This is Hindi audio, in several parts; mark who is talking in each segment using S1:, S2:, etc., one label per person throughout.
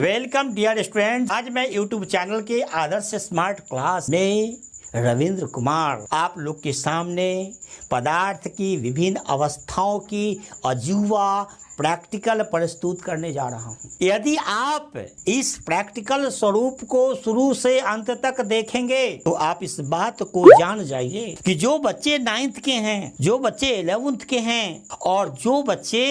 S1: Welcome dear student. आज मैं यूट्यूब चैनल के आदर्श स्मार्ट क्लास में रविंद्र कुमार आप लोग के सामने पदार्थ की विभिन्न अवस्थाओं की अजूबा प्रैक्टिकल प्रस्तुत करने जा रहा हूं। यदि आप इस प्रैक्टिकल स्वरूप को शुरू से अंत तक देखेंगे तो आप इस बात को जान जाइए कि जो बच्चे 9th के हैं, जो बच्चे 11th के हैं और जो बच्चे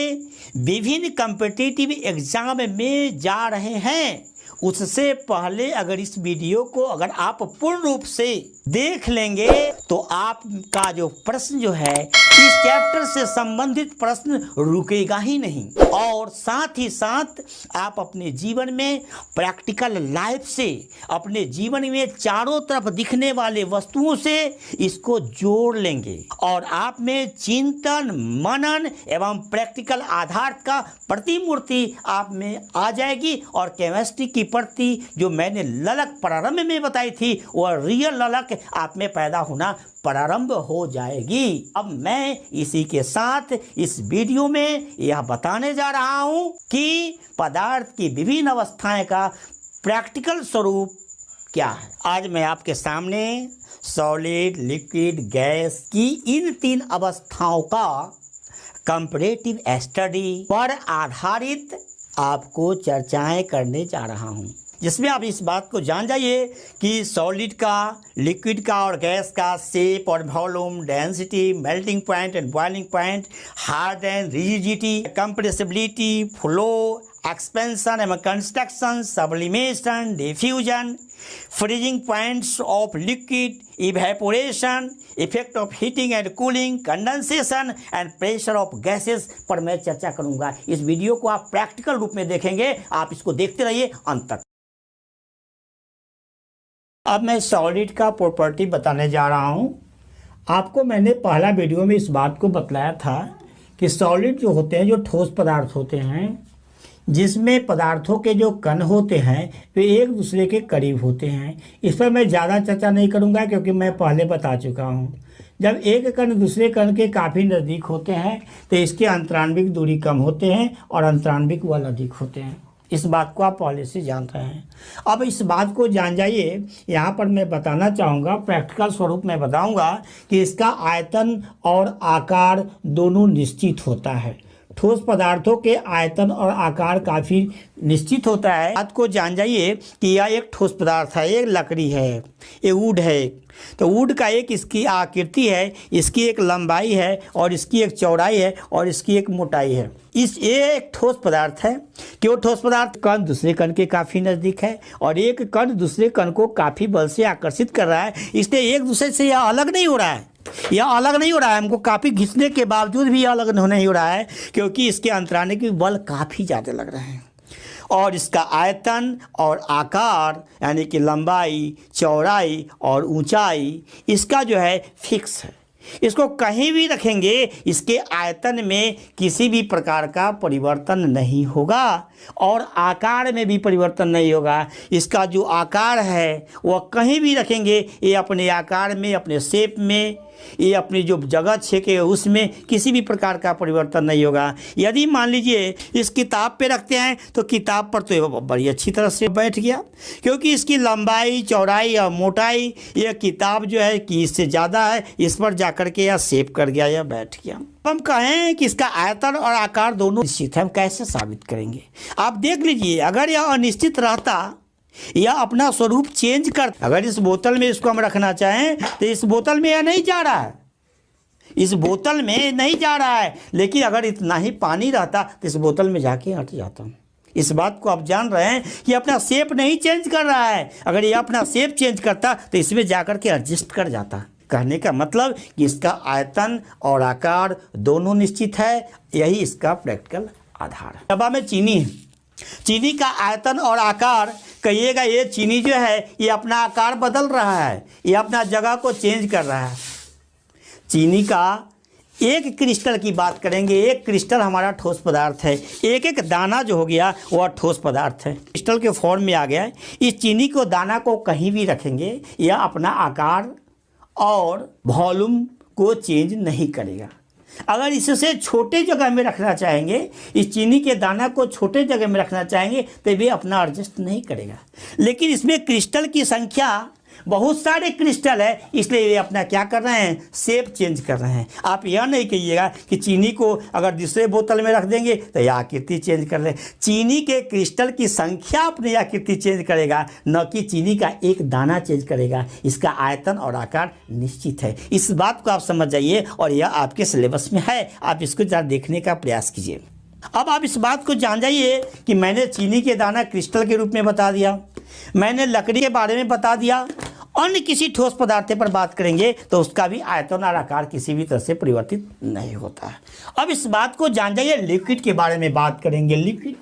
S1: विभिन्न कॉम्पिटिटिव एग्जाम में जा रहे हैं, उससे पहले अगर इस वीडियो को अगर आप पूर्ण रूप से देख लेंगे तो आपका जो प्रश्न जो है इस चैप्टर से संबंधित प्रश्न रुकेगा ही नहीं, और साथ ही साथ आप अपने जीवन में प्रैक्टिकल लाइफ से, अपने जीवन में चारों तरफ दिखने वाले वस्तुओं से इसको जोड़ लेंगे और आप में चिंतन, मनन एवं प्रैक्टिकल आधार का प्रतिमूर्ति आप में आ जाएगी और केमिस्ट्री की प्रति जो मैंने ललक प्रारंभ में बताई थी वह रियल ललक आप में पैदा होना प्रारंभ हो जाएगी। अब मैं इसी के साथ इस वीडियो में यह बताने जा रहा हूं कि पदार्थ की विभिन्न अवस्थाएं का प्रैक्टिकल स्वरूप क्या है। आज मैं आपके सामने सॉलिड, लिक्विड, गैस की इन 3 अवस्थाओं का कंपैरेटिव स्टडी पर आधारित आपको चर्चाएं करने जा रहा हूं, जिसमें आप इस बात को जान जाइए कि सॉलिड का, लिक्विड का और गैस का शेप और volume, density, melting point and boiling point, hard and rigidity, compressibility, flow, expansion and construction, sublimation, diffusion, freezing points of liquid, evaporation, effect of heating and cooling, condensation and pressure of gases पर मैं चर्चा करूंगा। इस वीडियो को आप प्रैक्टिकल रूप में देखेंगे, आप इसको देखते रहिए अंत तक। अब मैं सॉलिड का प्रॉपर्टी बताने जा रहा हूं। आपको मैंने पहला वीडियो में इस बात को बतलाया था कि सॉलिड जो होते हैं, जो ठोस पदार्थ होते हैं, जिसमें पदार्थों के जो कण होते हैं वे एक दूसरे के करीब होते हैं। इस पर मैं ज़्यादा चर्चा नहीं करूंगा क्योंकि मैं पहले बता चुका हूं। जब एक कण दूसरे कण के काफ़ी नज़दीक होते हैं तो इसके अंतराण्विक दूरी कम होते हैं और अंतराण्विक बल अधिक होते हैं। इस बात को आप पहले से जानते हैं। अब इस बात को जान जाइए। यहाँ पर मैं बताना चाहूँगा, प्रैक्टिकल स्वरूप में बताऊँगा कि इसका आयतन और आकार दोनों निश्चित होता है। ठोस पदार्थों के आयतन और आकार काफ़ी निश्चित होता है। बात को जान जाइए कि यह एक ठोस पदार्थ है, एक लकड़ी है, ये वुड है। तो वुड का एक इसकी आकृति है, इसकी एक लंबाई है और इसकी एक चौड़ाई है और इसकी एक मोटाई है। ये एक ठोस पदार्थ है। क्यों ठोस पदार्थ? कण दूसरे कण के काफ़ी नज़दीक है और एक कण दूसरे कण को काफ़ी बल से आकर्षित कर रहा है, इसलिए एक दूसरे से यह अलग नहीं हो रहा है। यह अलग नहीं हो रहा है, हमको काफ़ी घिसने के बावजूद भी यह अलग नहीं हो रहा है क्योंकि इसके अंतराण्विक बल काफ़ी ज़्यादा लग रहे हैं और इसका आयतन और आकार यानी कि लंबाई, चौड़ाई और ऊंचाई इसका जो है फिक्स है। इसको कहीं भी रखेंगे इसके आयतन में किसी भी प्रकार का परिवर्तन नहीं होगा और आकार में भी परिवर्तन नहीं होगा। इसका जो आकार है वह कहीं भी रखेंगे ये अपने आकार में, अपने शेप में, ये अपनी जो जगह छेके उसमें किसी भी प्रकार का परिवर्तन नहीं होगा। यदि मान लीजिए इस किताब पे रखते हैं तो किताब पर तो ये बड़ी अच्छी तरह से बैठ गया क्योंकि इसकी लंबाई, चौड़ाई और मोटाई यह किताब जो है कि इससे ज़्यादा है, इस पर जाकर के यह शेप कर गया, यह बैठ गया। हम कहें कि इसका आयतन और आकार दोनों निश्चित है, हम कैसे साबित करेंगे? आप देख लीजिए, अगर यह अनिश्चित रहता या अपना स्वरूप चेंज कर, अगर इस बोतल में इसको हम रखना चाहें तो इस बोतल में यह नहीं जा रहा है, इस बोतल में नहीं जा रहा है, लेकिन अगर इतना ही पानी रहता तो इस बोतल में जाके हट जाता। इस बात को आप जान रहे हैं कि अपना शेप नहीं चेंज कर रहा है। अगर ये अपना शेप चेंज करता तो इसमें जाकर के एडजस्ट कर जाता। कहने का मतलब कि इसका आयतन और आकार दोनों निश्चित है, यही इसका प्रैक्टिकल आधार है। डब्बा में चीनी है, चीनी का आयतन और आकार कहिएगा, ये चीनी जो है ये अपना आकार बदल रहा है, ये अपना जगह को चेंज कर रहा है। चीनी का एक क्रिस्टल की बात करेंगे, एक क्रिस्टल हमारा ठोस पदार्थ है, एक एक दाना जो हो गया वह ठोस पदार्थ है, क्रिस्टल के फॉर्म में आ गया है। इस चीनी को, दाना को कहीं भी रखेंगे यह अपना आकार और वॉल्यूम को चेंज नहीं करेगा। अगर इससे छोटे जगह में रखना चाहेंगे, इस चीनी के दाना को छोटे जगह में रखना चाहेंगे तो ये अपना एडजस्ट नहीं करेगा। लेकिन इसमें क्रिस्टल की संख्या बहुत सारे क्रिस्टल है, इसलिए ये अपना क्या कर रहे हैं, शेप चेंज कर रहे हैं। आप यह नहीं कहिएगा कि चीनी को अगर दूसरे बोतल में रख देंगे तो यह आकृति चेंज कर रहे हैं। चीनी के क्रिस्टल की संख्या अपनी आकृति चेंज करेगा, न कि चीनी का एक दाना चेंज करेगा। इसका आयतन और आकार निश्चित है। इस बात को आप समझ जाइए और यह आपके सिलेबस में है, आप इसको ज़रा देखने का प्रयास कीजिए। अब आप इस बात को जान जाइए कि मैंने चीनी के दाना क्रिस्टल के रूप में बता दिया, मैंने लकड़ी के बारे में बता दिया। अन्य किसी ठोस पदार्थ पर बात करेंगे तो उसका भी आयतन और आकार किसी भी तरह से परिवर्तित नहीं होता है। अब इस बात को जान जाइए, लिक्विड के बारे में बात करेंगे। लिक्विड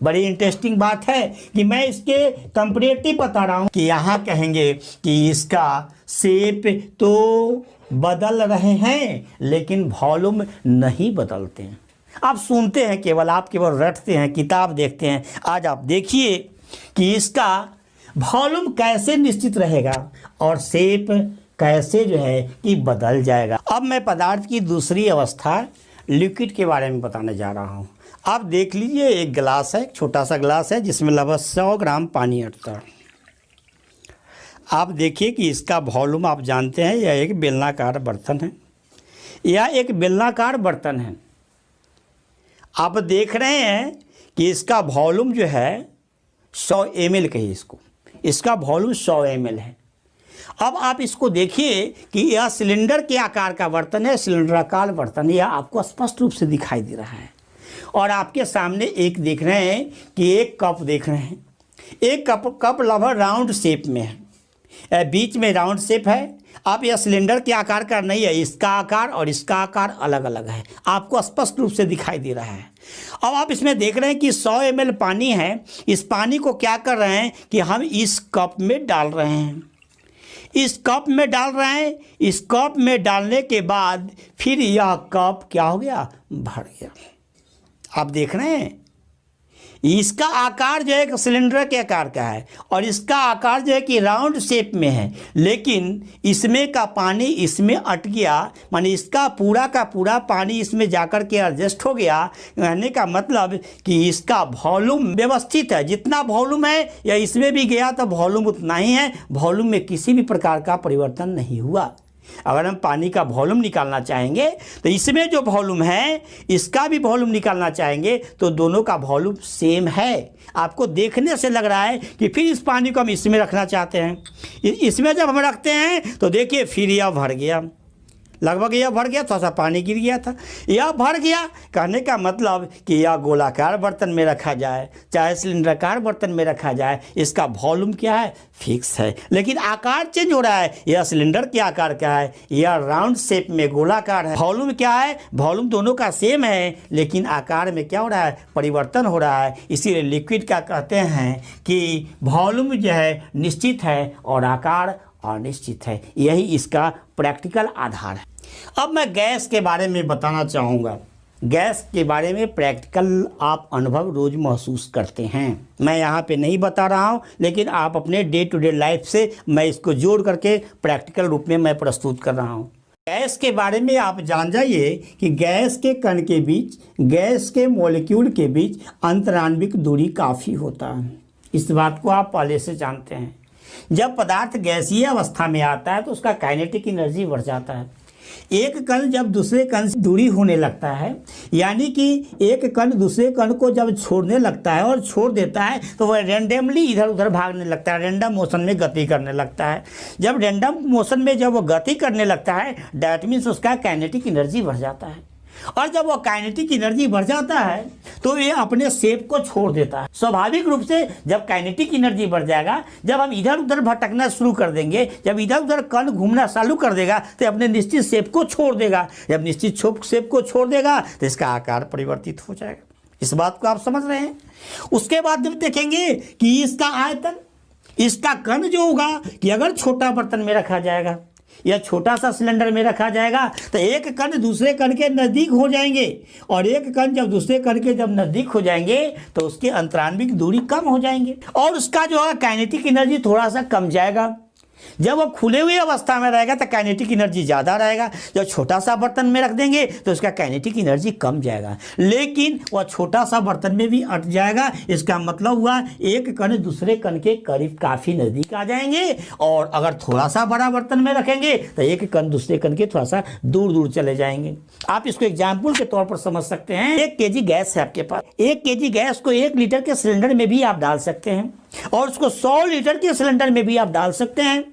S1: बड़ी इंटरेस्टिंग बात है कि मैं इसके कंपैरेटिव बता रहा हूँ कि यहाँ कहेंगे कि इसका शेप तो बदल रहे हैं लेकिन वॉल्यूम नहीं बदलते हैं। आप सुनते हैं केवल, आप केवल रटते हैं, किताब देखते हैं। आज आप देखिए कि इसका वॉल्यूम कैसे निश्चित रहेगा और शेप कैसे जो है कि बदल जाएगा। अब मैं पदार्थ की दूसरी अवस्था लिक्विड के बारे में बताने जा रहा हूँ। आप देख लीजिए, एक गिलास है, छोटा सा गिलास है जिसमें लगभग 100 ग्राम पानी अटता है। आप देखिए कि इसका वॉल्यूम आप जानते हैं, यह एक बेलनाकार बर्तन है, यह एक बेलनाकार बर्तन है। आप देख रहे हैं कि इसका वॉल्यूम जो है 100 ml कहिए इसको, इसका वॉल्यूम 100 ml है। अब आप इसको देखिए कि यह सिलेंडर के आकार का बर्तन है, सिलेंडराकार बर्तन, यह आपको स्पष्ट रूप से दिखाई दे रहा है। और आपके सामने एक देख रहे हैं कि एक कप देख रहे हैं, एक कप लगभग राउंड शेप में है, बीच में राउंड शेप है। आप यह सिलेंडर के आकार का नहीं है, इसका आकार और इसका आकार अलग अलग है, आपको स्पष्ट रूप से दिखाई दे रहा है। अब आप इसमें देख रहे हैं कि 100 ml पानी है। इस पानी को क्या कर रहे हैं कि हम इस कप में डाल रहे हैं, इस कप में डाल रहे हैं। इस कप में डालने के बाद फिर यह कप क्या हो गया, भर गया। आप देख रहे हैं इसका आकार जो है सिलेंडर के आकार का है और इसका आकार जो है कि राउंड शेप में है, लेकिन इसमें का पानी इसमें अट गया, माने इसका पूरा का पूरा पानी इसमें जाकर के एडजस्ट हो गया। कहने का मतलब कि इसका वॉल्यूम व्यवस्थित है, जितना वॉल्यूम है या इसमें भी गया तो वॉल्यूम उतना ही है, वॉल्यूम में किसी भी प्रकार का परिवर्तन नहीं हुआ। अगर हम पानी का वॉल्यूम निकालना चाहेंगे तो इसमें जो वॉल्यूम है इसका भी वॉल्यूम निकालना चाहेंगे तो दोनों का वॉल्यूम सेम है। आपको देखने से लग रहा है कि फिर इस पानी को हम इसमें रखना चाहते हैं, इसमें जब हम रखते हैं तो देखिए फिर यह भर गया, लगभग यह भर गया, थोड़ा सा पानी गिर गया था, यह भर गया। कहने का मतलब कि यह गोलाकार बर्तन में रखा जाए चाहे सिलेंडराकार बर्तन में रखा जाए, इसका वॉल्यूम क्या है, फिक्स है, लेकिन आकार चेंज हो रहा है। यह सिलेंडर के आकार का है, यह राउंड शेप में गोलाकार है। वॉल्यूम क्या है, वॉल्यूम दोनों का सेम है, लेकिन आकार में क्या हो रहा है, परिवर्तन हो रहा है। इसीलिए लिक्विड का कहते हैं कि वॉल्यूम जो है निश्चित है और आकार अनिश्चित है। यही इसका प्रैक्टिकल आधार है। अब मैं गैस के बारे में बताना चाहूँगा। गैस के बारे में प्रैक्टिकल आप अनुभव रोज महसूस करते हैं, मैं यहाँ पे नहीं बता रहा हूँ, लेकिन आप अपने डे टू डे लाइफ से मैं इसको जोड़ करके प्रैक्टिकल रूप में मैं प्रस्तुत कर रहा हूँ। गैस के बारे में आप जान जाइए कि गैस के कण के बीच, गैस के मॉलिक्यूल के बीच अंतराण्विक दूरी काफ़ी होता है। इस बात को आप पहले से जानते हैं। जब पदार्थ गैसीय अवस्था में आता है तो उसका काइनेटिक एनर्जी बढ़ जाता है। एक कण जब दूसरे कण से दूरी होने लगता है, यानी कि एक कण दूसरे कण को जब छोड़ने लगता है और छोड़ देता है तो वह रैंडमली इधर उधर भागने लगता है, रैंडम मोशन में गति करने लगता है। जब रैंडम मोशन में जब वो गति करने लगता है दैट मीन्स उसका काइनेटिक एनर्जी बढ़ जाता है, और जब वो काइनेटिक एनर्जी बढ़ जाता है तो ये अपने शेप को छोड़ देता है। स्वाभाविक रूप से जब काइनेटिक एनर्जी बढ़ जाएगा, जब हम इधर उधर भटकना शुरू कर देंगे, जब इधर उधर कण घूमना चालू कर देगा तो अपने निश्चित शेप को छोड़ देगा। जब निश्चित शेप को छोड़ देगा तो इसका आकार परिवर्तित हो जाएगा। इस बात को आप समझ रहे हैं। उसके बाद जब देखेंगे कि इसका आयतन, इसका कण जो होगा कि अगर छोटा बर्तन में रखा जाएगा या छोटा सा सिलेंडर में रखा जाएगा तो एक कण दूसरे कण के नज़दीक हो जाएंगे, और एक कण जब दूसरे कण के जब नज़दीक हो जाएंगे तो उसके अंतराण्विक दूरी कम हो जाएंगे और उसका जो है काइनेटिक एनर्जी थोड़ा सा कम जाएगा। जब वो खुले हुए अवस्था में रहेगा तो काइनेटिक एनर्जी ज़्यादा रहेगा, जब छोटा सा बर्तन में रख देंगे तो उसका काइनेटिक एनर्जी कम जाएगा। लेकिन वह छोटा सा बर्तन में भी अट जाएगा, इसका मतलब हुआ एक कण दूसरे कण के करीब काफ़ी नज़दीक आ जाएंगे। और अगर थोड़ा सा बड़ा बर्तन में रखेंगे तो एक कण दूसरे कण के थोड़ा सा दूर दूर चले जाएंगे। आप इसको एग्जाम्पल के तौर पर समझ सकते हैं। 1 kg गैस है आपके पास, 1 kg गैस को 1 लीटर के सिलेंडर में भी आप डाल सकते हैं और उसको 100 लीटर के सिलेंडर में भी आप डाल सकते हैं।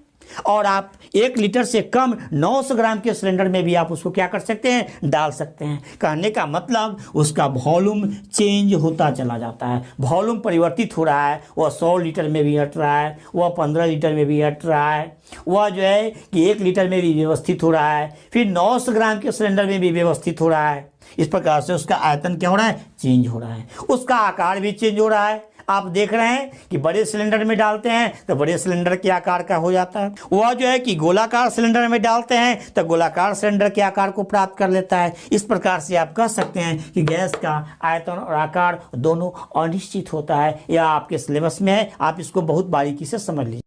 S1: और आप 1 लीटर से कम 900 ग्राम के सिलेंडर में भी आप उसको क्या कर सकते हैं, डाल सकते हैं। कहने का मतलब उसका वॉल्यूम चेंज होता चला जाता है, वॉल्यूम परिवर्तित हो रहा है। वह 100 लीटर में भी हट रहा है, वह 15 लीटर में भी हट रहा है, वह जो है कि 1 लीटर में भी व्यवस्थित हो रहा है, फिर 900 ग्राम के सिलेंडर में भी व्यवस्थित हो रहा है। इस प्रकार से उसका आयतन क्या हो रहा है, चेंज हो रहा है, उसका आकार भी चेंज हो रहा है। आप देख रहे हैं कि बड़े सिलेंडर में डालते हैं तो बड़े सिलेंडर के आकार का हो जाता है, वह जो है कि गोलाकार सिलेंडर में डालते हैं तो गोलाकार सिलेंडर के आकार को प्राप्त कर लेता है। इस प्रकार से आप कह सकते हैं कि गैस का आयतन और आकार दोनों अनिश्चित होता है। यह आपके सिलेबस में है, आप इसको बहुत बारीकी से समझ लीजिए।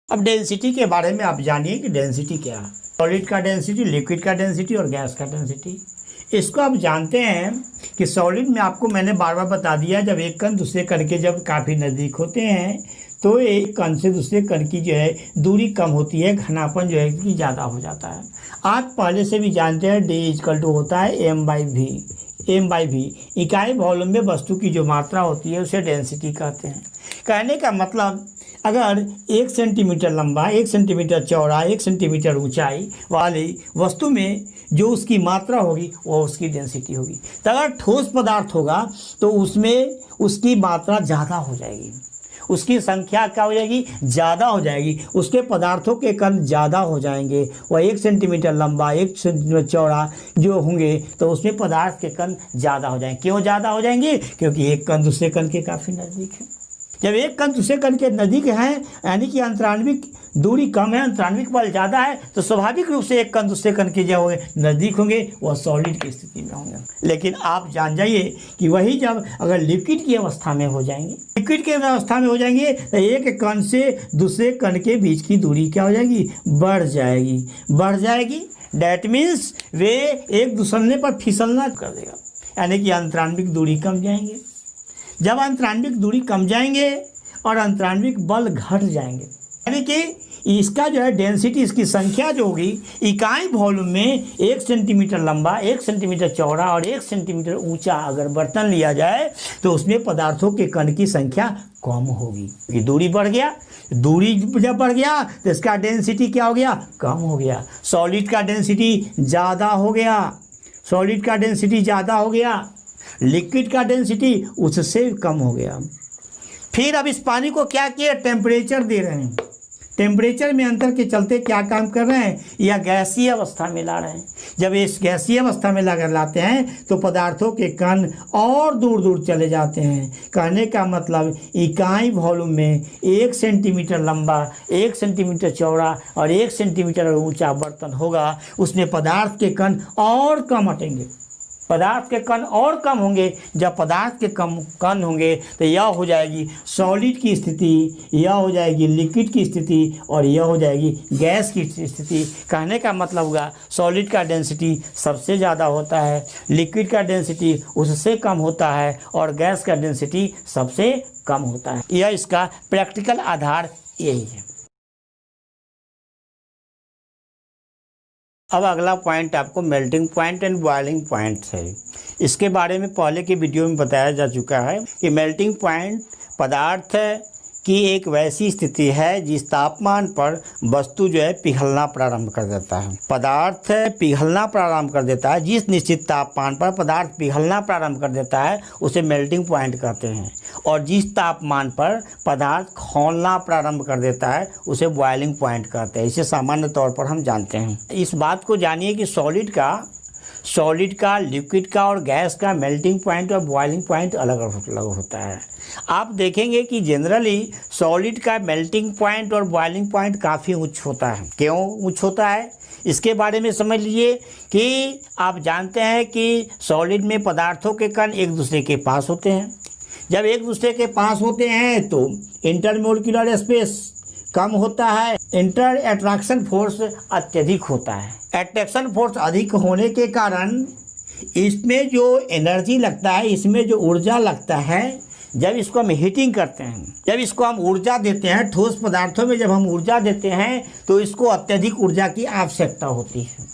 S1: अब डेंसिटी के बारे में आप जानिए कि डेंसिटी क्या है। सॉलिड का डेंसिटी, लिक्विड का डेंसिटी और गैस का डेंसिटी। इसको आप जानते हैं कि सॉलिड में आपको मैंने बार बार बता दिया, जब एक कण दूसरे कण के जब काफ़ी नज़दीक होते हैं तो एक कण से दूसरे कण की जो है दूरी कम होती है, घनापन जो है कि ज़्यादा हो जाता है। आप पहले से भी जानते हैं D होता है m/v। इकाई वॉल्यूम में वस्तु की जो मात्रा होती है उसे डेंसिटी कहते हैं। कहने का मतलब अगर 1 सेंटीमीटर लंबा, 1 सेंटीमीटर चौड़ा, 1 सेंटीमीटर ऊंचाई वाली वस्तु में जो उसकी मात्रा होगी वो उसकी डेंसिटी होगी। तो अगर ठोस पदार्थ होगा तो उसमें उसकी मात्रा ज़्यादा हो जाएगी, उसकी संख्या क्या हो जाएगी, ज़्यादा हो जाएगी, उसके पदार्थों के कण ज़्यादा हो जाएंगे। वह 1 सेंटीमीटर लंबा, 1 सेंटीमीटर चौड़ा जो होंगे तो उसमें पदार्थ के कण ज़्यादा हो जाएंगे। क्यों ज़्यादा हो जाएंगे? क्योंकि एक कण दूसरे कण के काफ़ी नज़दीक है। जब एक कण दूसरे कण के नज़दीक हैं यानी कि अंतराण्विक दूरी कम है, अंतराण्विक बल ज़्यादा है, तो स्वाभाविक रूप से एक कण दूसरे कण के जो होंगे नज़दीक होंगे वह सॉलिड की स्थिति में होंगे। लेकिन आप जान जाइए कि वही जब अगर लिक्विड की अवस्था में हो जाएंगे, लिक्विड की अवस्था में हो जाएंगे तो एक कण से दूसरे कण के बीच की दूरी क्या हो जाएगी, बढ़ जाएगी। डैट मीन्स वे एक दूसरे पर फिसलना कर देगा, यानी कि अंतराण्विक दूरी कम जाएंगे। जब अंतराण्विक दूरी कम जाएंगे और अंतराण्विक बल घट जाएंगे, यानी कि इसका जो है डेंसिटी, इसकी संख्या जो होगी इकाई वॉल्यूम में 1 सेंटीमीटर लंबा, 1 सेंटीमीटर चौड़ा और 1 सेंटीमीटर ऊंचा अगर बर्तन लिया जाए तो उसमें पदार्थों के कण की संख्या कम होगी, क्योंकि दूरी बढ़ गया। दूरी जब बढ़ गया तो इसका डेंसिटी क्या हो गया, कम हो गया। सॉलिड का डेंसिटी ज़्यादा हो गया, लिक्विड का डेंसिटी उससे कम हो गया। फिर अब इस पानी को क्या किया, टेम्परेचर दे रहे हैं। टेम्परेचर में अंतर के चलते क्या काम कर रहे हैं, या गैसीय अवस्था में ला रहे हैं। जब इस गैसीय अवस्था में लाते हैं तो पदार्थों के कण और दूर दूर चले जाते हैं। कहने का मतलब इकाई वॉल्यूम में 1 सेंटीमीटर लंबा, 1 सेंटीमीटर चौड़ा और 1 सेंटीमीटर ऊंचा बर्तन होगा, उसमें पदार्थ के कण और कम हटेंगे, पदार्थ के कण और कम होंगे। जब पदार्थ के कण होंगे तो यह हो जाएगी सॉलिड की स्थिति, यह हो जाएगी लिक्विड की स्थिति और यह हो जाएगी गैस की स्थिति। कहने का मतलब होगा सॉलिड का डेंसिटी सबसे ज़्यादा होता है, लिक्विड का डेंसिटी उससे कम होता है और गैस का डेंसिटी सबसे कम होता है। यह इसका प्रैक्टिकल आधार यही है। अब अगला पॉइंट आपको melting point and boiling point है। इसके बारे में पहले के वीडियो में बताया जा चुका है कि मेल्टिंग पॉइंट पदार्थ की एक वैसी स्थिति है जिस तापमान पर वस्तु जो है पिघलना प्रारंभ कर देता है। पदार्थ पिघलना प्रारंभ कर देता है, जिस निश्चित तापमान पर पदार्थ पिघलना प्रारंभ कर देता है उसे मेल्टिंग पॉइंट कहते हैं, और जिस तापमान पर पदार्थ खौलना प्रारंभ कर देता है उसे बॉइलिंग पॉइंट कहते हैं। इसे सामान्य तौर पर हम जानते हैं। इस बात को जानिए कि सॉलिड का, लिक्विड का और गैस का मेल्टिंग पॉइंट और बॉइलिंग पॉइंट अलग अलग होता है। आप देखेंगे कि जनरली सॉलिड का मेल्टिंग पॉइंट और बॉइलिंग पॉइंट काफ़ी उच्च होता है। क्यों उच्च होता है इसके बारे में समझ लीजिए कि आप जानते हैं कि सॉलिड में पदार्थों के कण एक दूसरे के पास होते हैं, जब एक दूसरे के पास होते हैं तो इंटरमोलिकुलर स्पेस कम होता है, इंटर अट्रैक्शन फोर्स अत्यधिक होता है। अट्रैक्शन फोर्स अधिक होने के कारण इसमें जो एनर्जी लगता है, इसमें जो ऊर्जा लगता है, जब इसको हम हीटिंग करते हैं, जब इसको हम ऊर्जा देते हैं, ठोस पदार्थों में जब हम ऊर्जा देते हैं तो इसको अत्यधिक ऊर्जा की आवश्यकता होती है।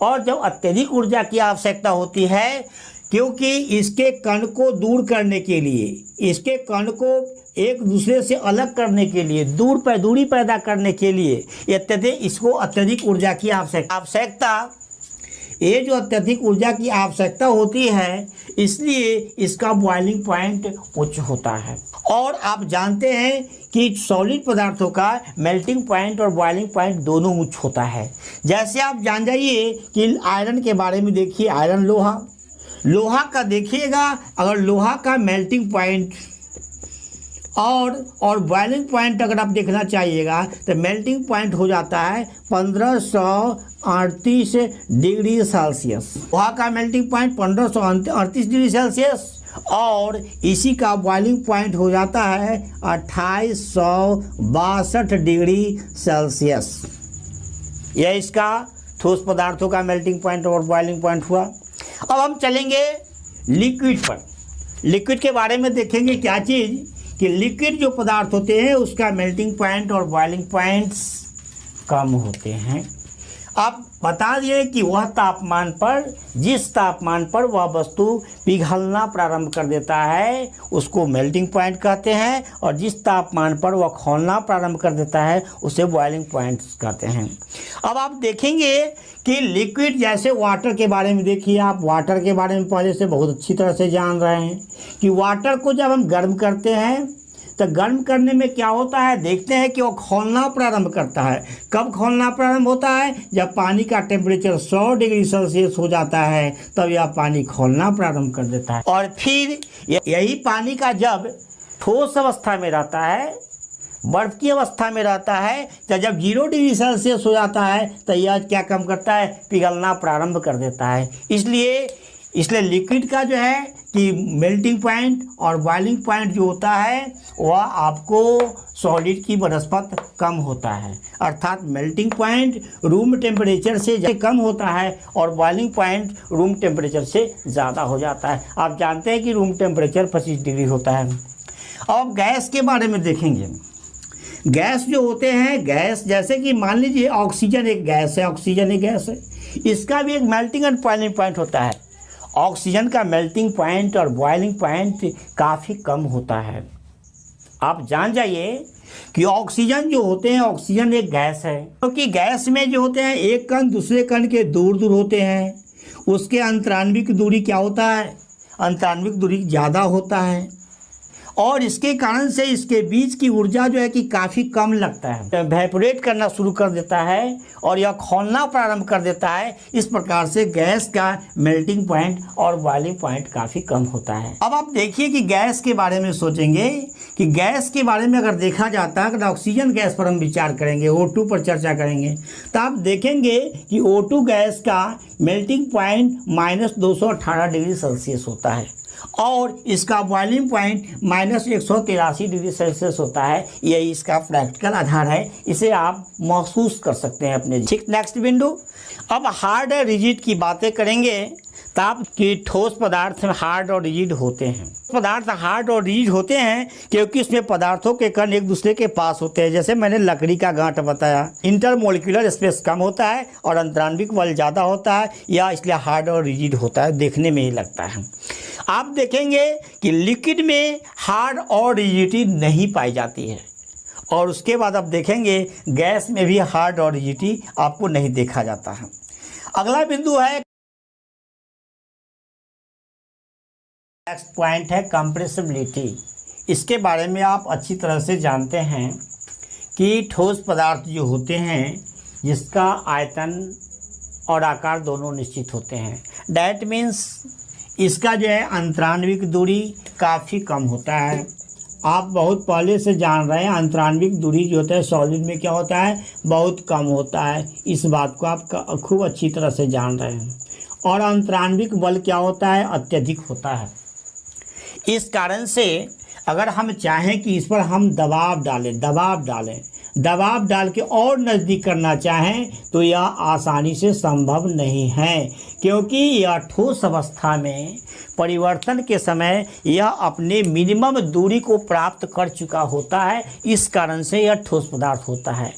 S1: और जब अत्यधिक ऊर्जा की आवश्यकता होती है, क्योंकि इसके कण को दूर करने के लिए, इसके कण को एक दूसरे से अलग करने के लिए, दूरी पैदा करने के लिए इसको अत्यधिक ऊर्जा की आवश्यकता ये जो अत्यधिक ऊर्जा की आवश्यकता होती है, इसलिए इसका बॉइलिंग पॉइंट उच्च होता है। और आप जानते हैं कि सॉलिड पदार्थों का मेल्टिंग पॉइंट और बॉइलिंग पॉइंट दोनों उच्च होता है। जैसे आप जान जाइए कि आयरन के बारे में देखिए, आयरन लोहा का देखिएगा, अगर लोहा का मेल्टिंग पॉइंट और बॉइलिंग पॉइंट अगर आप देखना चाहिएगा तो मेल्टिंग पॉइंट हो जाता है 1538 डिग्री सेल्सियस। लोहा का मेल्टिंग पॉइंट 1538 डिग्री सेल्सियस और इसी का बॉइलिंग पॉइंट हो जाता है 2862 डिग्री सेल्सियस। यह इसका ठोस पदार्थों का मेल्टिंग पॉइंट और बॉइलिंग पॉइंट हुआ। अब हम चलेंगे लिक्विड पर। लिक्विड के बारे में देखेंगे क्या चीज़ कि लिक्विड जो पदार्थ होते हैं उसका मेल्टिंग पॉइंट और बॉइलिंग पॉइंट्स कम होते हैं। आप बता दिए कि वह तापमान पर, जिस तापमान पर वह वस्तु पिघलना प्रारंभ कर देता है उसको मेल्टिंग पॉइंट कहते हैं, और जिस तापमान पर वह खौलना प्रारंभ कर देता है उसे बॉइलिंग पॉइंट कहते हैं। अब आप देखेंगे कि लिक्विड, जैसे वाटर के बारे में देखिए, आप वाटर के बारे में पहले से बहुत अच्छी तरह से जान रहे हैं कि वाटर को जब हम गर्म करते हैं तो गर्म करने में क्या होता है, देखते हैं कि वो खौलना प्रारंभ करता है। कब खौलना प्रारंभ होता है? जब पानी का टेम्परेचर 100 डिग्री सेल्सियस हो जाता है तब यह पानी खौलना प्रारंभ कर देता है। और फिर यही पानी का जब ठोस अवस्था में रहता है, बर्फ की अवस्था में रहता है, तो जब 0 डिग्री सेल्सियस हो जाता है तो यह क्या कम करता है, पिघलना प्रारंभ कर देता है। इसलिए लिक्विड का जो है कि मेल्टिंग पॉइंट और बॉइलिंग पॉइंट जो होता है वह आपको सॉलिड की बनस्पत कम होता है, अर्थात मेल्टिंग पॉइंट रूम टेम्परेचर से कम होता है और बॉइलिंग पॉइंट रूम टेम्परेचर से ज़्यादा हो जाता है। आप जानते हैं कि रूम टेम्परेचर 25 डिग्री होता है। अब गैस के बारे में देखेंगे। गैस जो होते हैं, गैस जैसे कि मान लीजिए ऑक्सीजन एक गैस है, ऑक्सीजन एक गैस है, इसका भी एक मेल्टिंग एंड बॉइलिंग पॉइंट होता है। ऑक्सीजन का मेल्टिंग पॉइंट और बॉइलिंग पॉइंट काफ़ी कम होता है। आप जान जाइए कि ऑक्सीजन जो होते हैं, ऑक्सीजन एक गैस है, क्योंकि गैस में जो होते हैं एक कण दूसरे कण के दूर होते हैं, उसके अंतराण्विक दूरी क्या होता है, अंतराण्विक दूरी ज़्यादा होता है, और इसके कारण से इसके बीच की ऊर्जा जो है कि काफ़ी कम लगता है, वेपोरेट करना शुरू कर देता है और यह खौलना प्रारंभ कर देता है। इस प्रकार से गैस का मेल्टिंग पॉइंट और बॉइलिंग पॉइंट काफ़ी कम होता है। अब आप देखिए कि गैस के बारे में सोचेंगे कि गैस के बारे में अगर देखा जाता है, अगर ऑक्सीजन गैस पर हम विचार करेंगे, O2 पर चर्चा करेंगे, तो आप देखेंगे कि O2 गैस का मेल्टिंग पॉइंट -218 डिग्री सेल्सियस होता है और इसका बॉइलिंग पॉइंट -183 डिग्री सेल्सियस होता है। यही इसका प्रैक्टिकल आधार है, इसे आप महसूस कर सकते हैं अपने। ठीक, नेक्स्ट बिंदु। अब हार्ड और रिजिड की बातें करेंगे तब कि ठोस पदार्थ हार्ड और रिजिड होते हैं। पदार्थ हार्ड और रिजिड होते हैं क्योंकि इसमें पदार्थों के कण एक दूसरे के पास होते हैं। जैसे मैंने लकड़ी का गांठ बताया, इंटरमोलिकुलर स्पेस कम होता है और अंतराण्विक बल ज़्यादा होता है, या इसलिए हार्ड और रिजिड होता है, देखने में ही लगता है। आप देखेंगे कि लिक्विड में हार्ड और रिजिडिटी नहीं पाई जाती है, और उसके बाद आप देखेंगे गैस में भी हार्ड और रिजिडिटी आपको नहीं देखा जाता है। अगला बिंदु है, नेक्स्ट पॉइंट है कंप्रेसिबिलिटी। इसके बारे में आप अच्छी तरह से जानते हैं कि ठोस पदार्थ जो होते हैं जिसका आयतन और आकार दोनों निश्चित होते हैं, डैट मीन्स इसका जो है अंतराण्विक दूरी काफ़ी कम होता है। आप बहुत पहले से जान रहे हैं अंतराण्विक दूरी जो होता है सॉलिड में क्या होता है, बहुत कम होता है। इस बात को आप खूब अच्छी तरह से जान रहे हैं। और अंतराण्विक बल क्या होता है, अत्यधिक होता है। इस कारण से अगर हम चाहें कि इस पर हम दबाव डाल के और नज़दीक करना चाहें तो यह आसानी से संभव नहीं है, क्योंकि यह ठोस अवस्था में परिवर्तन के समय यह अपने मिनिमम दूरी को प्राप्त कर चुका होता है। इस कारण से यह ठोस पदार्थ होता है।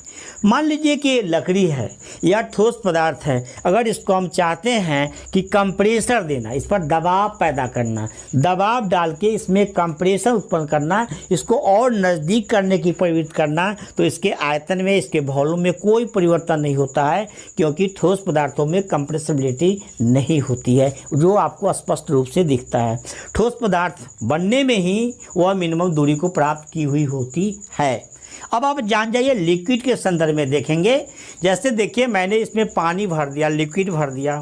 S1: मान लीजिए कि ये लकड़ी है, यह ठोस पदार्थ है। अगर इसको हम चाहते हैं कि कंप्रेसर देना, इस पर दबाव पैदा करना, दबाव डाल के इसमें कंप्रेसर उत्पन्न करना, इसको और नज़दीक करने की प्रवृत्ति करना, तो इसके आयतन में, इसके वॉल्यूम में कोई परिवर्तन नहीं होता है, क्योंकि ठोस पदार्थों में कंप्रेसिबिलिटी नहीं होती है, जो आपको स्पष्ट रूप से दिखता है। ठोस पदार्थ बनने में ही वह मिनिमम दूरी को प्राप्त की हुई होती है। अब आप जान जाइए लिक्विड के संदर्भ में देखेंगे। जैसे देखिए मैंने इसमें पानी भर दिया, लिक्विड भर दिया,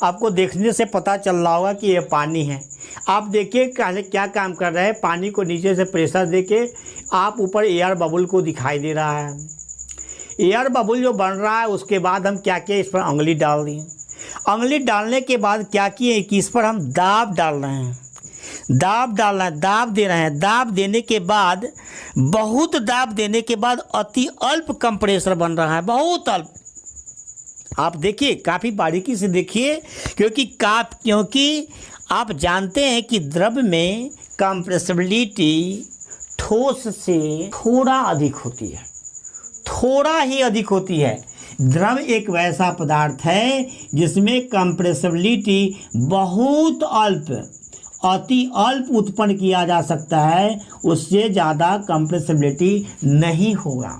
S1: आपको देखने से पता चल रहा होगा कि ये पानी है। आप देखिए क्या काम कर रहा है, पानी को नीचे से प्रेशर देके आप ऊपर एयर बबुल को दिखाई दे रहा है। एयर बबुल जो बन रहा है, उसके बाद हम क्या किए, इस पर उंगली डाल दिए। उंगली डालने के बाद क्या किए कि इस पर हम दाब डाल रहे हैं, दाब दे रहे हैं। दाब देने के बाद, बहुत दाब देने के बाद अति अल्प कंप्रेसर बन रहा है, बहुत अल्प। आप देखिए, काफ़ी बारीकी से देखिए, क्योंकि आप जानते हैं कि द्रव में कंप्रेसिबिलिटी ठोस से थोड़ा अधिक होती है, थोड़ा ही अधिक होती है। द्रव एक वैसा पदार्थ है जिसमें कंप्रेसिबिलिटी बहुत अल्प, अति अल्प उत्पन्न किया जा सकता है, उससे ज़्यादा कंप्रेसिबिलिटी नहीं होगा।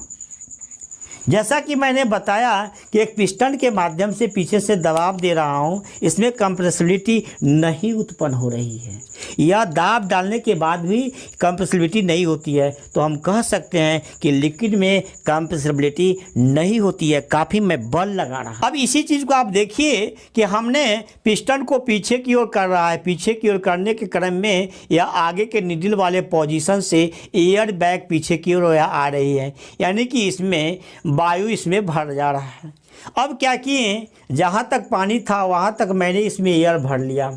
S1: जैसा कि मैंने बताया कि एक पिस्टन के माध्यम से पीछे से दबाव दे रहा हूँ, इसमें कंप्रेसिबिलिटी नहीं उत्पन्न हो रही है, या दाब डालने के बाद भी कंप्रेसिबिलिटी नहीं होती है, तो हम कह सकते हैं कि लिक्विड में कंप्रेसिबिलिटी नहीं होती है। काफ़ी मैं बल लगा रहा। अब इसी चीज़ को आप देखिए कि हमने पिस्टन को पीछे की ओर कर रहा है, पीछे की ओर करने के क्रम में या आगे के निडल वाले पोजीशन से एयर बैग पीछे की ओर आ रही है, यानी कि इसमें वायु इसमें भर जा रहा है। अब क्या किए, जहाँ तक पानी था वहाँ तक मैंने इसमें एयर भर लिया।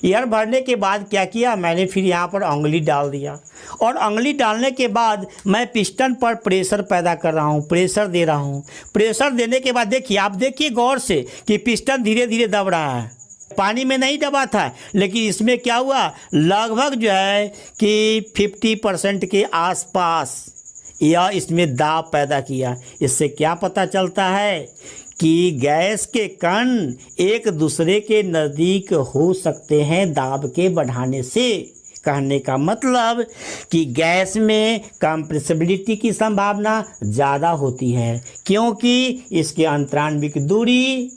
S1: एयर भरने के बाद क्या किया, मैंने फिर यहाँ पर उंगली डाल दिया, और उंगली डालने के बाद मैं पिस्टन पर प्रेशर पैदा कर रहा हूँ, प्रेशर दे रहा हूँ। प्रेशर देने के बाद देखिए, आप देखिए गौर से कि पिस्टन धीरे धीरे दब रहा है। पानी में नहीं दबा था, लेकिन इसमें क्या हुआ, लगभग जो है कि 50% के आसपास या इसमें दाब पैदा किया। इससे क्या पता चलता है कि गैस के कण एक दूसरे के नज़दीक हो सकते हैं दाब के बढ़ाने से। कहने का मतलब कि गैस में कंप्रेसिबिलिटी की संभावना ज़्यादा होती है, क्योंकि इसके अंतराण्विक दूरी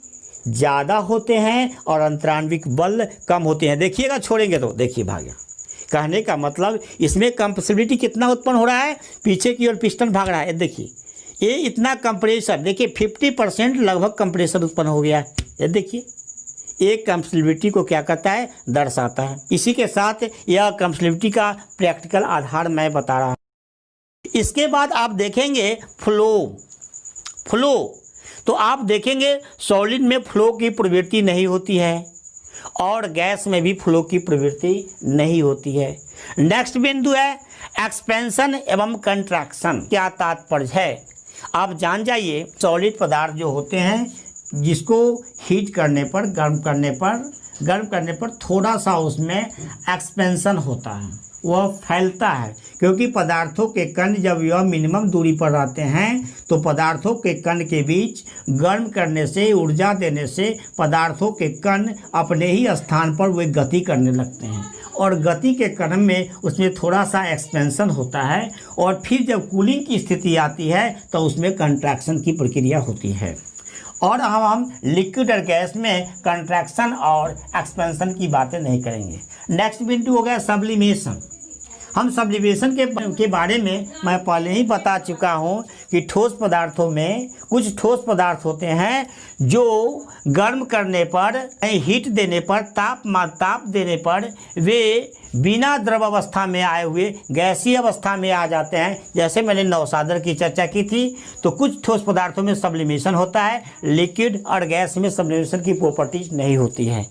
S1: ज़्यादा होते हैं और अंतराण्विक बल कम होते हैं। देखिएगा, छोड़ेंगे तो देखिए भाग गया। कहने का मतलब इसमें कंप्रेसिबिलिटी कितना उत्पन्न हो रहा है, पीछे की ओर पिस्टन भाग रहा है। देखिए ये इतना कंप्रेसर, देखिए 50% लगभग कंप्रेसर उत्पन्न हो गया है। ये देखिए, एक कंप्रेसिबिलिटी को क्या कहता है, दर्शाता है। इसी के साथ यह कंप्रेसिबिलिटी का प्रैक्टिकल आधार मैं बता रहा हूँ। इसके बाद आप देखेंगे फ्लो, तो आप देखेंगे सॉलिड में फ्लो की प्रवृत्ति नहीं होती है और गैस में भी फ्लो की प्रवृत्ति नहीं होती है। नेक्स्ट बिंदु है एक्सपेंशन एवं कंट्रैक्शन। क्या तात्पर्य है, आप जान जाइए। सॉलिड पदार्थ जो होते हैं, जिसको हीट करने पर, गर्म करने पर थोड़ा सा उसमें एक्सपेंशन होता है, वह फैलता है, क्योंकि पदार्थों के कण जब यह मिनिमम दूरी पर रहते हैं तो पदार्थों के कण के बीच गर्म करने से, ऊर्जा देने से पदार्थों के कण अपने ही स्थान पर वे गति करने लगते हैं, और गति के क्रम में उसमें थोड़ा सा एक्सपेंशन होता है, और फिर जब कूलिंग की स्थिति आती है तो उसमें कंट्रैक्शन की प्रक्रिया होती है। और हम लिक्विड और गैस में कंट्रैक्शन और एक्सपेंशन की बातें नहीं करेंगे। नेक्स्ट बिंदु हो गया सब्लिमेशन। हम सब्लिमेशन के बारे में मैं पहले ही बता चुका हूँ कि ठोस पदार्थों में कुछ ठोस पदार्थ होते हैं जो गर्म करने पर, हीट देने पर, ताप देने पर वे बिना द्रव अवस्था में आए हुए गैसीय अवस्था में आ जाते हैं। जैसे मैंने नौसादर की चर्चा की थी, तो कुछ ठोस पदार्थों में सब्लिमेशन होता है, लिक्विड और गैस में सब्लिमेशन की प्रॉपर्टीज नहीं होती है।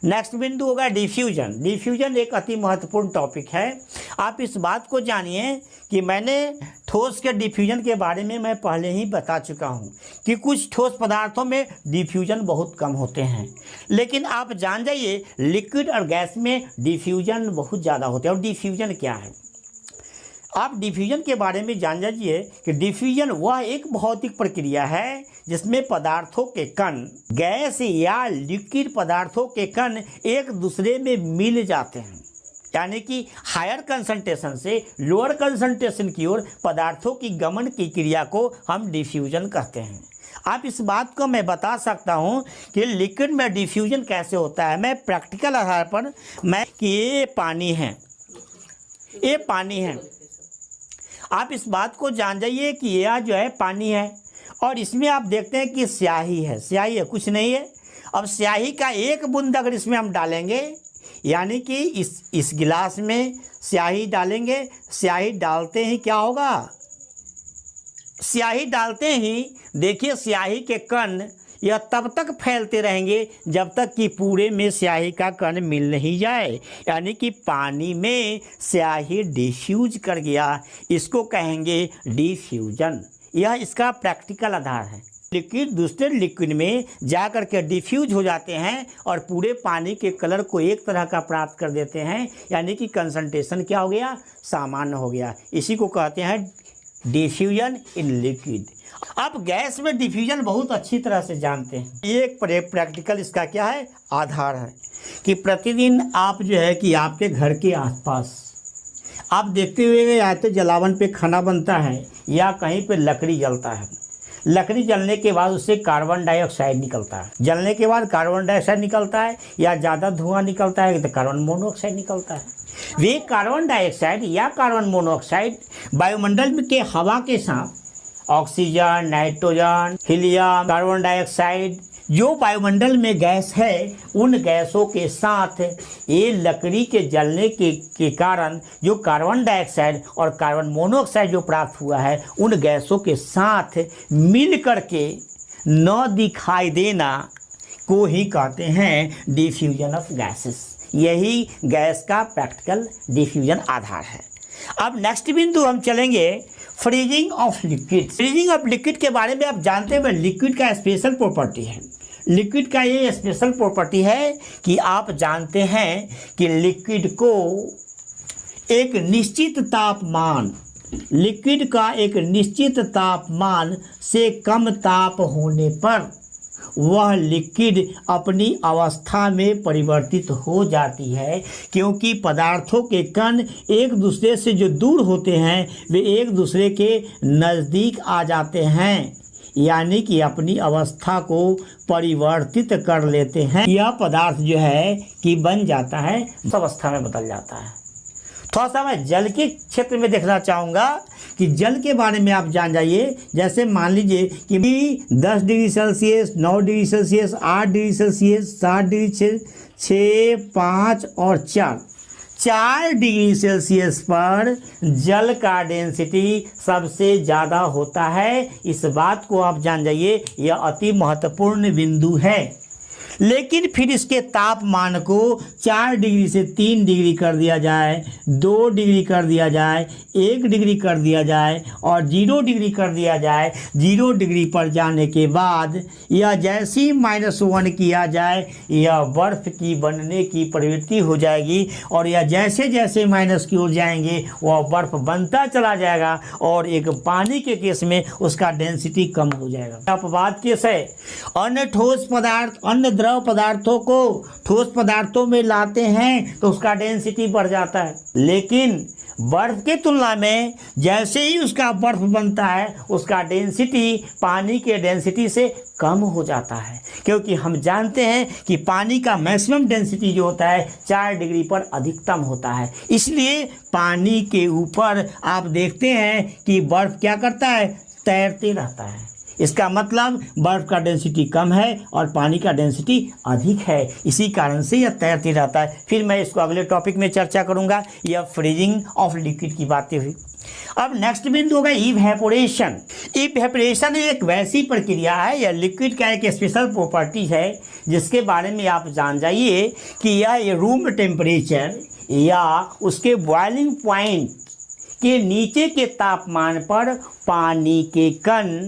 S1: नेक्स्ट बिंदु होगा डिफ्यूजन। डिफ्यूजन एक अति महत्वपूर्ण टॉपिक है। आप इस बात को जानिए कि मैंने ठोस के डिफ्यूजन के बारे में मैं पहले ही बता चुका हूँ कि कुछ ठोस पदार्थों में डिफ्यूजन बहुत कम होते हैं, लेकिन आप जान जाइए लिक्विड और गैस में डिफ्यूजन बहुत ज़्यादा होते हैं। और डिफ्यूजन क्या है, आप डिफ्यूजन के बारे में जान जाइए कि डिफ्यूजन वह एक भौतिक प्रक्रिया है जिसमें पदार्थों के कण, गैस या लिक्विड पदार्थों के कण एक दूसरे में मिल जाते हैं, यानी कि हायर कंसंट्रेशन से लोअर कंसंट्रेशन की ओर पदार्थों की गमन की क्रिया को हम डिफ्यूजन कहते हैं। आप इस बात को मैं बता सकता हूं कि लिक्विड में डिफ्यूजन कैसे होता है। मैं प्रैक्टिकल आधार पर कि ये पानी है, ये पानी है। आप इस बात को जान जाइए कि यह जो है पानी है और इसमें आप देखते हैं कि स्याही है, स्याही है, कुछ नहीं है। अब स्याही का एक बूंद अगर इसमें हम डालेंगे, यानी कि इस गिलास में स्याही डालेंगे, स्याही डालते ही क्या होगा, स्याही डालते ही देखिए स्याही के कण यह तब तक फैलते रहेंगे जब तक कि पूरे में स्याही का कण मिल नहीं जाए, यानी कि पानी में स्याही डिफ्यूज कर गया, इसको कहेंगे डिफ्यूजन। यह इसका प्रैक्टिकल आधार है। लिक्विड दूसरे लिक्विड में जा कर के डिफ्यूज हो जाते हैं और पूरे पानी के कलर को एक तरह का प्राप्त कर देते हैं, यानी कि कंसंट्रेशन क्या हो गया, सामान्य हो गया। इसी को कहते हैं डिफ्यूजन इन लिक्विड। आप गैस में डिफ्यूजन बहुत अच्छी तरह से जानते हैं। एक प्रैक्टिकल इसका क्या है, आधार है कि प्रतिदिन आप जो है कि आपके घर के आसपास आप देखते हुए या तो जलावन पे खाना बनता है या कहीं पे लकड़ी जलता है। लकड़ी जलने के बाद उससे कार्बन डाइऑक्साइड निकलता है, जलने के बाद कार्बन डाइऑक्साइड निकलता है या ज़्यादा धुआं निकलता है तो कार्बन मोनोऑक्साइड निकलता है। वे कार्बन डाइऑक्साइड या कार्बन मोनोऑक्साइड वायुमंडल के हवा के साथ oxygen, nitrogen, helium, carbon dioxide जो वायुमंडल में गैस है, उन गैसों के साथ ये लकड़ी के जलने के कारण जो कार्बन डाइऑक्साइड और कार्बन मोनोऑक्साइड जो प्राप्त हुआ है, उन गैसों के साथ मिल करके न दिखाई देना को ही कहते हैं डिफ्यूजन ऑफ गैसेस। यही गैस का प्रैक्टिकल डिफ्यूजन आधार है। अब नेक्स्ट बिंदु हम चलेंगे freezing of liquid. Freezing of liquid के बारे में आप जानते हैं लिक्विड का स्पेशल प्रॉपर्टी है। लिक्विड का ये स्पेशल प्रॉपर्टी है कि आप जानते हैं कि लिक्विड को एक निश्चित तापमान, लिक्विड का एक निश्चित तापमान से कम ताप होने पर वह लिक्विड अपनी अवस्था में परिवर्तित हो जाती है, क्योंकि पदार्थों के कण एक दूसरे से जो दूर होते हैं वे एक दूसरे के नज़दीक आ जाते हैं, यानी कि अपनी अवस्था को परिवर्तित कर लेते हैं। यह पदार्थ जो है कि बन जाता है, उस अवस्था में बदल जाता है। थोड़ा सा मैं जल के क्षेत्र में देखना चाहूँगा कि जल के बारे में आप जान जाइए। जैसे मान लीजिए कि 10 degree Celsius, 9 degree Celsius, 8 degree Celsius, 7 degree 6, 5 और 4 डिग्री सेल्सियस पर जल का डेंसिटी सबसे ज़्यादा होता है। इस बात को आप जान जाइए, यह अति महत्वपूर्ण बिंदु है। लेकिन फिर इसके तापमान को 4 डिग्री से 3 डिग्री कर दिया जाए, 2 डिग्री कर दिया जाए, 1 डिग्री कर दिया जाए और 0 डिग्री कर दिया जाए। 0 डिग्री पर जाने के बाद यह जैसे ही -1 किया जाए, यह बर्फ़ की बनने की प्रवृत्ति हो जाएगी और यह जैसे जैसे माइनस की ओर जाएंगे वह बर्फ़ बनता चला जाएगा और एक पानी के केस में उसका डेंसिटी कम हो जाएगा। अपवाद केस है। अन्य ठोस पदार्थ, अन्य द्रव पदार्थों को ठोस पदार्थों में लाते हैं तो उसका डेंसिटी बढ़ जाता है, लेकिन बर्फ के तुलना में जैसे ही उसका बर्फ बनता है उसका डेंसिटी पानी के डेंसिटी से कम हो जाता है, क्योंकि हम जानते हैं कि पानी का मैक्सिमम डेंसिटी जो होता है 4 डिग्री पर अधिकतम होता है। इसलिए पानी के ऊपर आप देखते हैं कि बर्फ क्या करता है, तैरते रहता है। इसका मतलब बर्फ का डेंसिटी कम है और पानी का डेंसिटी अधिक है, इसी कारण से यह तैरती रहता है। फिर मैं इसको अगले टॉपिक में चर्चा करूंगा। यह फ्रीजिंग ऑफ लिक्विड की बातें हुई। अब नेक्स्ट बिंदु होगा इवेपोरेशन। इवेपोरेशन एक वैसी प्रक्रिया है, यह लिक्विड का एक स्पेशल प्रॉपर्टी है जिसके बारे में आप जान जाइए कि यह रूम टेम्परेचर या उसके बॉइलिंग पॉइंट के नीचे के तापमान पर पानी के कण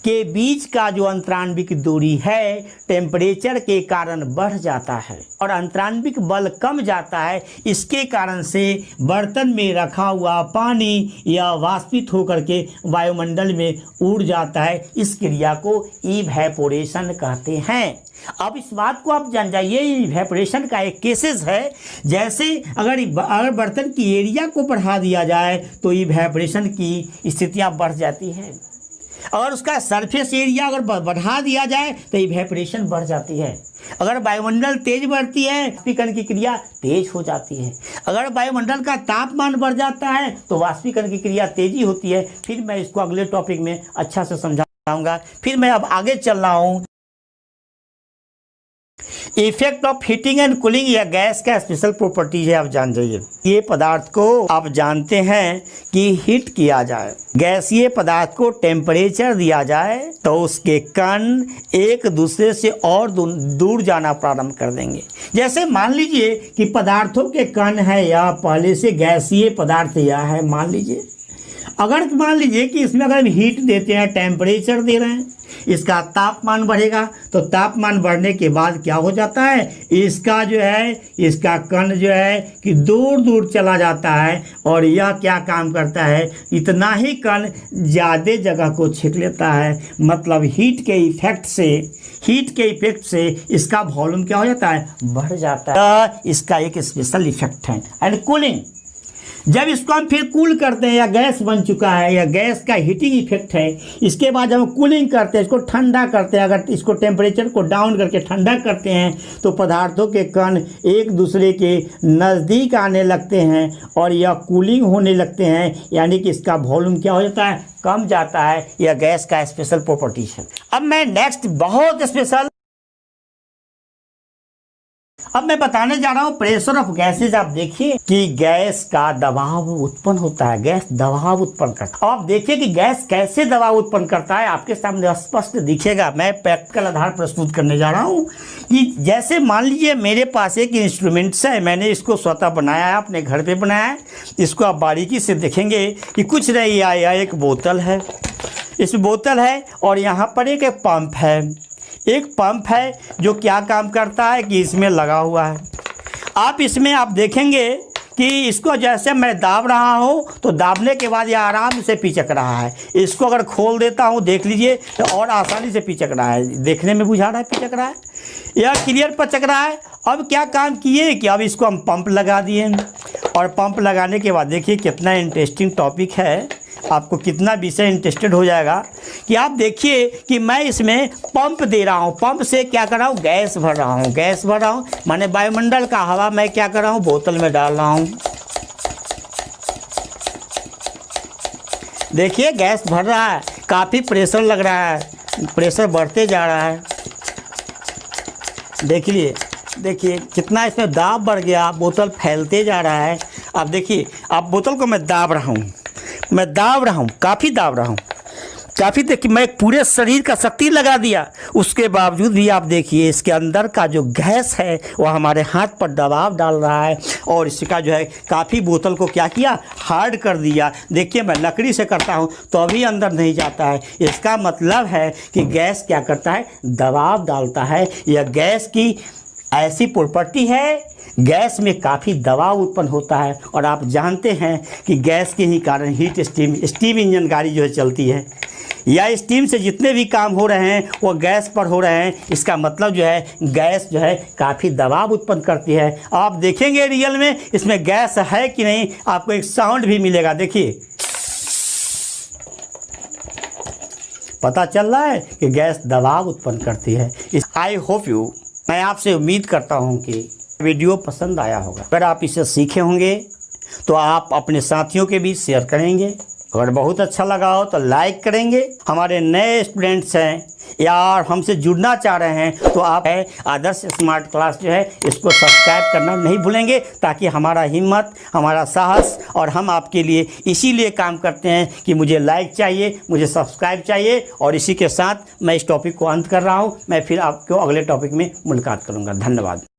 S1: के बीच का जो अंतराण्विक दूरी है टेम्परेचर के कारण बढ़ जाता है और अंतराण्विक बल कम जाता है। इसके कारण से बर्तन में रखा हुआ पानी या वाष्पित होकर के वायुमंडल में उड़ जाता है। इस क्रिया को इवेपोरेशन कहते हैं। अब इस बात को आप जान जाइए, इवेपोरेशन का एक केसेस है, जैसे अगर बर्तन की एरिया को बढ़ा दिया जाए तो इवेपोरेशन की स्थितियाँ बढ़ जाती हैं। अगर उसका सरफेस एरिया अगर बढ़ा दिया जाए तो इवेपोरेशन बढ़ जाती है। अगर वायुमंडल तेज बढ़ती है वाष्पीकरण की क्रिया तेज हो जाती है। अगर वायुमंडल का तापमान बढ़ जाता है तो वाष्पीकरण की क्रिया तेजी होती है। फिर मैं इसको अगले टॉपिक में अच्छा से समझाऊंगा। फिर मैं अब आगे चल रहा हूँ। Effect of heating and cooling या गैस का स्पेशल प्रॉपर्टी है, आप जान जाइए। ये पदार्थ को आप जानते हैं कि हीट किया जाए, गैसीय पदार्थ को टेम्परेचर दिया जाए तो उसके कण एक दूसरे से और दूर जाना प्रारंभ कर देंगे। जैसे मान लीजिए कि पदार्थों के कण है या पहले से गैसीय पदार्थ या है, मान लीजिए कि इसमें अगर हम हीट देते हैं, टेम्परेचर दे रहे हैं, इसका तापमान बढ़ेगा तो तापमान बढ़ने के बाद क्या हो जाता है, इसका कण जो है कि दूर दूर चला जाता है और यह क्या काम करता है, इतना ही कण ज़्यादा जगह को छीन लेता है। मतलब हीट के इफेक्ट से इसका वॉल्यूम क्या हो जाता है, बढ़ जाता है। इसका एक स्पेशल इफेक्ट है। एंड कूलिंग, जब इसको हम फिर कूल करते हैं या गैस बन चुका है या गैस का हीटिंग इफेक्ट है, इसके बाद जब हम कूलिंग करते हैं, इसको ठंडा करते हैं, अगर इसको टेम्परेचर को डाउन करके ठंडा करते हैं तो पदार्थों के कण एक दूसरे के नज़दीक आने लगते हैं और यह कूलिंग होने लगते हैं, यानी कि इसका वॉल्यूम क्या हो जाता है, कम जाता है। यह गैस का स्पेशल प्रॉपर्टी है। अब मैं नेक्स्ट बहुत स्पेशल मैं बताने जा रहा हूँ प्रेशर ऑफ गैसेज। आप देखिए कि गैस का दबाव उत्पन्न होता है, गैस दबाव उत्पन्न करता है। आप देखिए कि गैस कैसे दबाव उत्पन्न करता है, आपके सामने स्पष्ट दिखेगा। मैं प्रैक्टिकल आधार प्रस्तुत करने जा रहा हूँ कि जैसे मान लीजिए मेरे पास एक इंस्ट्रूमेंट्स है, मैंने इसको स्वतः बनाया है, अपने घर पे बनाया है। इसको आप बारीकी से देखेंगे कि कुछ नहीं आया, एक बोतल है, इस बोतल है और यहाँ पर एक पंप है। एक पंप है जो क्या काम करता है कि इसमें लगा हुआ है। आप देखेंगे कि इसको जैसे मैं दाब रहा हूँ तो दाबने के बाद ये आराम से पिचक रहा है। इसको अगर खोल देता हूँ, देख लीजिए, तो और आसानी से पिचक रहा है। देखने में बुझा रहा है पिचक रहा है, यह क्लियर पिचक रहा है। अब क्या काम किए कि अब इसको हम पंप लगा दिए और पंप लगाने के बाद देखिए कितना इंटरेस्टिंग टॉपिक है, आपको कितना विषय इंटरेस्टेड हो जाएगा कि आप देखिए कि मैं इसमें पंप दे रहा हूँ। पंप से क्या कर रहा हूँ, गैस भर रहा हूँ, माने वायुमंडल का हवा मैं क्या कर रहा हूँ, बोतल में डाल रहा हूँ। देखिए गैस भर रहा है, काफ़ी प्रेशर लग रहा है, प्रेशर बढ़ते जा रहा है। देखिए कितना इसमें दाब बढ़ गया, बोतल फैलते जा रहा है। अब देखिए, अब बोतल को मैं दाब रहा हूँ, काफ़ी दाब रहा हूँ, काफ़ी। देखिए मैं पूरे शरीर का शक्ति लगा दिया, उसके बावजूद भी आप देखिए इसके अंदर का जो गैस है वह हमारे हाथ पर दबाव डाल रहा है और इसका जो है काफ़ी बोतल को क्या किया, हार्ड कर दिया। देखिए मैं लकड़ी से करता हूँ तो अभी अंदर नहीं जाता है। इसका मतलब है कि गैस क्या करता है, दबाव डालता है। यह गैस की ऐसी प्रॉपर्टी है, गैस में काफ़ी दबाव उत्पन्न होता है। और आप जानते हैं कि गैस के ही कारण हीट स्टीम इंजन गाड़ी जो है चलती है, या स्टीम से जितने भी काम हो रहे हैं वो गैस पर हो रहे हैं। इसका मतलब जो है गैस जो है काफ़ी दबाव उत्पन्न करती है। आप देखेंगे रियल में इसमें गैस है कि नहीं, आपको एक साउंड भी मिलेगा। देखिए पता चल रहा है कि गैस दबाव उत्पन्न करती है। आई होप यू, मैं आपसे उम्मीद करता हूं कि वीडियो पसंद आया होगा। अगर आप इसे सीखे होंगे तो आप अपने साथियों के बीच शेयर करेंगे अगर बहुत अच्छा लगा हो तो लाइक करेंगे। हमारे नए स्टूडेंट्स हैं या हमसे जुड़ना चाह रहे हैं तो आप आदर्श स्मार्ट क्लास जो है इसको सब्सक्राइब करना नहीं भूलेंगे, ताकि हमारा हिम्मत, हमारा साहस और हम आपके लिए इसीलिए काम करते हैं कि मुझे लाइक चाहिए, मुझे सब्सक्राइब चाहिए। और इसी के साथ मैं इस टॉपिक को अंत कर रहा हूँ। मैं फिर आपको अगले टॉपिक में मुलाकात करूँगा। धन्यवाद।